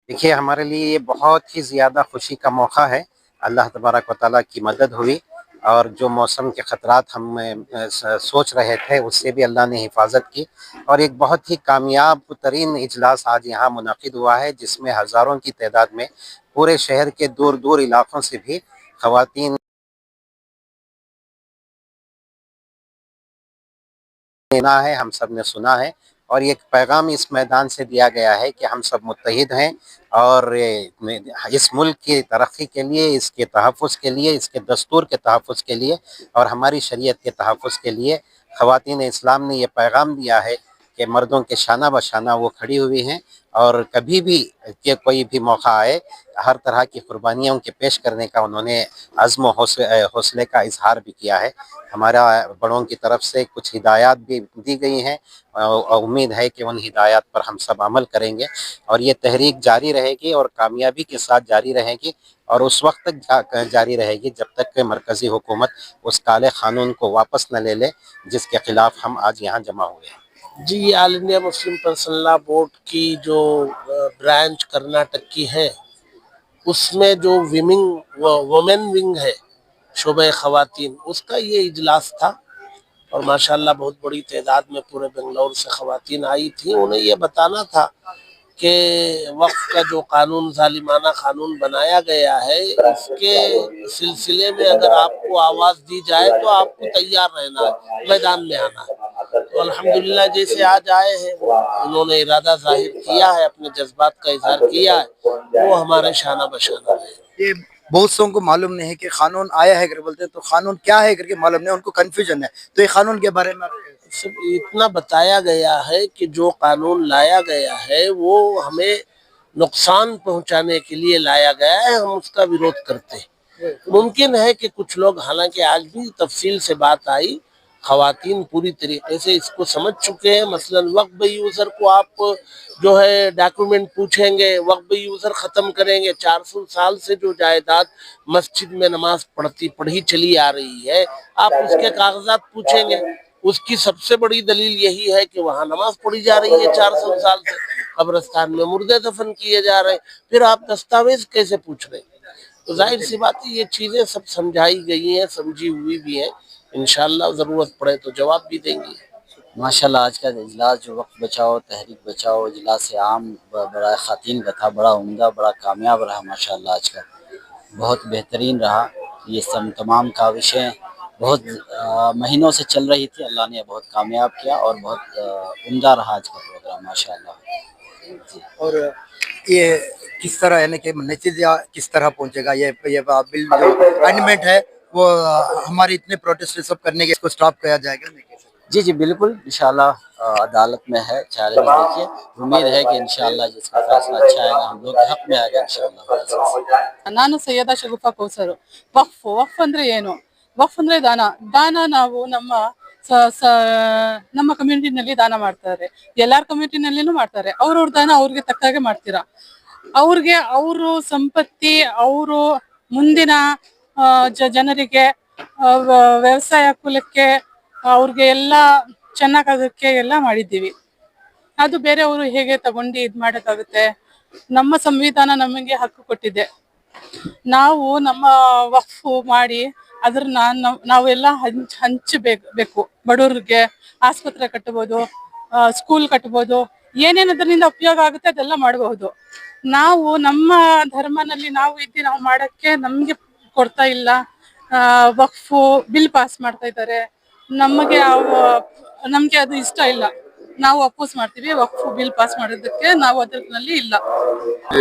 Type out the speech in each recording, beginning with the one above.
देखिए, हमारे लिए ये बहुत ही ज़्यादा खुशी का मौका है। अल्लाह तबारक व तआला की मदद हुई और जो मौसम के ख़तरात हम सोच रहे थे उससे भी अल्लाह ने हिफाजत की और एक बहुत ही कामयाब तरीन इजलास आज यहाँ मुनक़िद हुआ है, जिसमें हज़ारों की तादाद में पूरे शहर के दूर दूर इलाक़ों से भी ख़वातीन देना है, हम सब ने सुना है और ये एक पैगाम इस मैदान से दिया गया है कि हम सब मुत्तहिद हैं और इस मुल्क की तरक्की के लिए, इसके तहफ़्फ़ुज़ के लिए, इसके दस्तूर के तहफ़्फ़ुज़ के लिए और हमारी शरीयत के तहफ़्फ़ुज़ के लिए ख़वातीन इस्लाम ने ये पैगाम दिया है कि मर्दों के शाना बशाना वो खड़ी हुई हैं और कभी भी कि कोई भी मौका आए, हर तरह की कुर्बानियों के पेश करने का उन्होंने अज़्म हौसले का इज़हार भी किया है। हमारा बड़ों की तरफ से कुछ हिदायत भी दी गई हैं और उम्मीद है कि उन हिदायत पर हम सब अमल करेंगे और ये तहरीक जारी रहेगी और कामयाबी के साथ जारी रहेगी और उस वक्त तक जारी रहेगी जब तक कि मरकज़ी हुकूमत उस काले क़ानून को वापस न ले ले जिसके ख़िलाफ़ हम आज यहाँ जमा हुए हैं। जी, ये all India Muslim personal law board की जो ब्रांच कर्नाटक की है, उसमें जो वुमेन विंग है शोबे ख़वातीन, उसका ये इजलास था और माशाल्लाह बहुत बड़ी तादाद में पूरे बेंगलुरु से ख़वातीन आई थी। उन्हें ये बताना था कि वक्फ का जो कानून ज़ालिमाना कानून बनाया गया है, इसके सिलसिले में अगर आपको आवाज़ दी जाए तो आपको तैयार रहना है, मैदान में आना है। तो अल्हम्दुलिल्लाह जैसे आज आए हैं, उन्होंने इरादा जाहिर किया है, अपने जज्बात का इजहार किया है, वो हमारे शाना बशाना है। ये बहुत सौ को मालूम नहीं है कि कानून आया है, अगर बोलते हैं तो कानून क्या है करके मालूम नहीं, उनको कंफ्यूजन है। तो ये कानून के बारे में सिर्फ इतना बताया गया है कि जो कानून लाया गया है वो हमें नुकसान पहुंचाने के लिए लाया गया है, हम उसका विरोध करते हैं। मुमकिन है कि कुछ लोग, हालांकि आज भी तफसील से बात आई, खवातीन पूरी तरीके से इसको समझ चुके हैं। मसलन वक्फ यूज़र को आप जो है डॉक्यूमेंट पूछेंगे, वक्फ यूज़र ख़त्म करेंगे, 400 साल से जो जायदाद मस्जिद में नमाज पढ़ी चली आ रही है, आप उसके कागजात पूछेंगे, उसकी सबसे बड़ी दलील यही है कि वहाँ नमाज पढ़ी जा रही है 400 साल से, कब्रिस्तान में मुर्दे दफन किए जा रहे हैं, फिर आप दस्तावेज कैसे पूछ रहे हैं? तो जाहिर सी बात है, ये चीज़ें सब समझाई गई हैं, समझी हुई भी हैं। इंशाअल्लाह ज़रूरत पड़े तो जवाब भी देंगे। माशाल्लाह आज का इजलास जो वक्त बचाओ तहरीक बचाओ इजलास आम बड़ा ख़ातीन का था, बड़ा उम्दा, बड़ा कामयाब रहा। माशाल्लाह आज का बहुत बेहतरीन रहा। ये सब तमाम काविशें बहुत महीनों से चल रही थी, अल्लाह ने बहुत कामयाब किया और बहुत उम्दा रहा आज का प्रोग्राम माशाल्लाह। और ये किस तरह यानी कि नतीजा किस तरह पहुंचेगा, ये बिल जो अमेंडमेंट है वो हमारे इतने प्रोटेस्ट सब करने के इसको स्टॉप किया जाएगा? जी जी बिल्कुल, इंशाल्लाह अदालत में है चैलेंज। देखिए, उम्मीद है कि इंशाल्लाह जिसका फैसला अच्छा आएगा, हम लोग हक में आएगा इंशाल्लाह। ನಾನು ಸೈಯದ ಶಗುಫಾ ಕೌಸರು. ವಕ್ಫ್ ಅಂದ್ರೆ ಏನು? ವಕ್ಫ್ ಅಂದ್ರೆ ದಾನ. ದಾನ ನಾವು ನಮ್ಮ ಕಮ್ಯುನಿಟಿನಲ್ಲಿ ದಾನ ಮಾಡ್ತಾರೆ, ಎಲ್ಲಾರ ಕಮ್ಯುನಿಟಿನಲ್ಲಿನೂ ಮಾಡ್ತಾರೆ. ಅವ್ರವ್ರ ದಾನ ಅವ್ರಿಗೆ ತಕ್ಕಾಗೆ ಮಾಡ್ತೀರಾ. ಅವ್ರಿಗೆ ಅವರು ಸಂಪತ್ತಿ, ಅವರು ಮುಂದಿನ ಜನರಿಗೆ, ವ್ಯವಸಾಯ ಕುಲಕ್ಕೆ, ಅವ್ರಿಗೆ ಎಲ್ಲ ಚೆನ್ನಾಗಾಗಕ್ಕೆ ಎಲ್ಲ ಮಾಡಿದ್ದೀವಿ. ಅದು ಬೇರೆಯವರು ಹೇಗೆ ತಗೊಂಡು ಇದ್ ಮಾಡಕ್ಕಾಗುತ್ತೆ? ನಮ್ಮ ಸಂವಿಧಾನ ನಮಗೆ ಹಕ್ಕು ಕೊಟ್ಟಿದೆ. ನಾವು ನಮ್ಮ ವಕ್ಫ್ ಮಾಡಿ ಅದ್ರನ್ನ ನಾವೆಲ್ಲ ಹಂಚಬೇಕು. ಬಡವರಿಗೆ ಆಸ್ಪತ್ರೆ ಕಟ್ಟಬಹುದು, ಸ್ಕೂಲ್ ಕಟ್ಟಬಹುದು, ಏನೇನು ಅದರಿಂದ ಉಪಯೋಗ ಆಗುತ್ತೆ ಅದೆಲ್ಲ ಮಾಡಬಹುದು. ನಾವು ನಮ್ಮ ಧರ್ಮನಲ್ಲಿ ನಾವು ನಾವು ಮಾಡಕ್ಕೆ ನಮ್ಗೆ ಕೊಡ್ತಾ ಇಲ್ಲ. ವಕ್ಫ್ ಬಿಲ್ ಪಾಸ್ ಮಾಡ್ತಾ ಇದ್ದಾರೆ, ನಮಗೆ ಅದು ಇಷ್ಟ ಇಲ್ಲ. ನಾವು ಅಪೋಸ್ ಮಾಡ್ತೀವಿ, वक्फ बिल पास ಮಾಡೋದಕ್ಕೆ ನಾವು ಅದರಲ್ಲಿ ಇಲ್ಲ।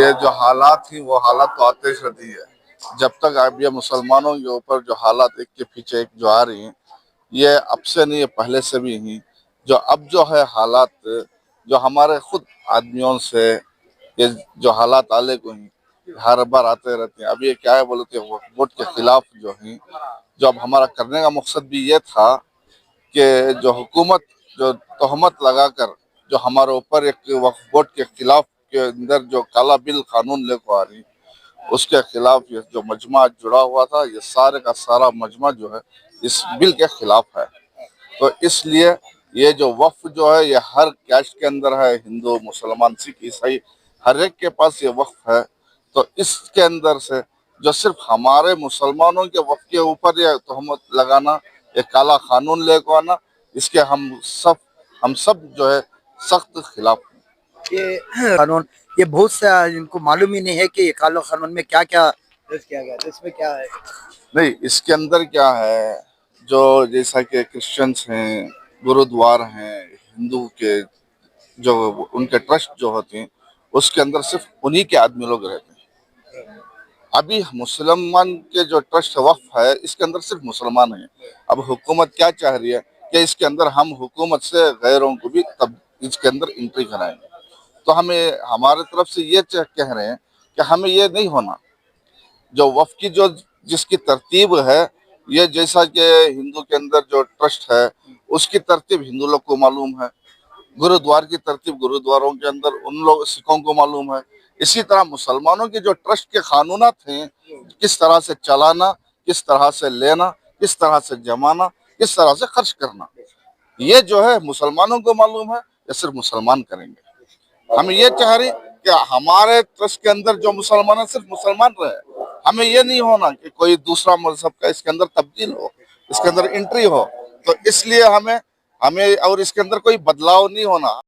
ये जो हालात थी वो हालात तो आतिश रही है। जब तक अब ये मुसलमानों के ऊपर जो हालात एक के पीछे एक जो आ रही हैं, ये अब से नहीं, ये पहले से भी ही जो अब जो है हालात जो हमारे खुद आदमियों से ये जो हालात आले को ही हर बार आते रहते हैं। अब ये क्या है बोलते हैं, वोट के खिलाफ जो है, जो अब हमारा करने का मकसद भी ये था कि जो हुकूमत जो तहमत लगाकर जो हमारे ऊपर एक वक्फ बोर्ड के खिलाफ के अंदर जो काला बिल कानून लेकर आ रही, उसके खिलाफ ये जो मजमा जुड़ा हुआ था, ये सारे का सारा मजमा जो है इस बिल के खिलाफ है। तो इसलिए ये जो वक्फ जो है ये हर कैस्ट के अंदर है, हिंदू मुसलमान सिख ईसाई हर एक के पास ये वक्फ है, तो इसके अंदर से जो सिर्फ हमारे मुसलमानों के वक्फ के ऊपर ये तहमत लगाना, ये काला कानून लेकर आना, इसके हम सब जो है सख्त खिलाफ हैं। ये कानून, ये बहुत सा इनको मालूम ही नहीं है कि ये काला कानून में क्या क्या किया गया, तो इसमें क्या है? नहीं, इसके अंदर क्या है, जो जैसा कि क्रिश्चियंस हैं, गुरुद्वार हैं, हिंदू के जो उनके ट्रस्ट जो होते हैं, उसके अंदर सिर्फ उन्हीं के आदमी लोग रहते हैं। अभी मुसलमान के जो ट्रस्ट वक्फ है, इसके अंदर सिर्फ मुसलमान हैं। अब हुकूमत क्या चाह रही है कि इसके अंदर हम हुकूमत से गैरों को भी तब इसके अंदर एंट्री कराएंगे। तो हमें हमारे तरफ से ये कह रहे हैं कि हमें ये नहीं होना। जो वक्फ की जो जिसकी तरतीब है, ये जैसा कि हिंदू के अंदर जो ट्रस्ट है उसकी तरतीब हिंदू लोग को मालूम है, गुरुद्वार की तरतीब गुरुद्वारों के अंदर उन लोग सिखों को मालूम है। इसी तरह मुसलमानों के जो ट्रस्ट के कानूनात हैं, किस तरह से चलाना, किस तरह से लेना, किस तरह से जमाना, किस तरह से खर्च करना, ये जो है मुसलमानों को मालूम है, ये सिर्फ मुसलमान करेंगे। हम ये चाह रहे कि हमारे ट्रस्ट के अंदर जो मुसलमान है सिर्फ मुसलमान रहे। हमें ये नहीं होना कि कोई दूसरा मजहब का इसके अंदर तब्दील हो, इसके अंदर एंट्री हो। तो इसलिए हमें और इसके अंदर कोई बदलाव नहीं होना।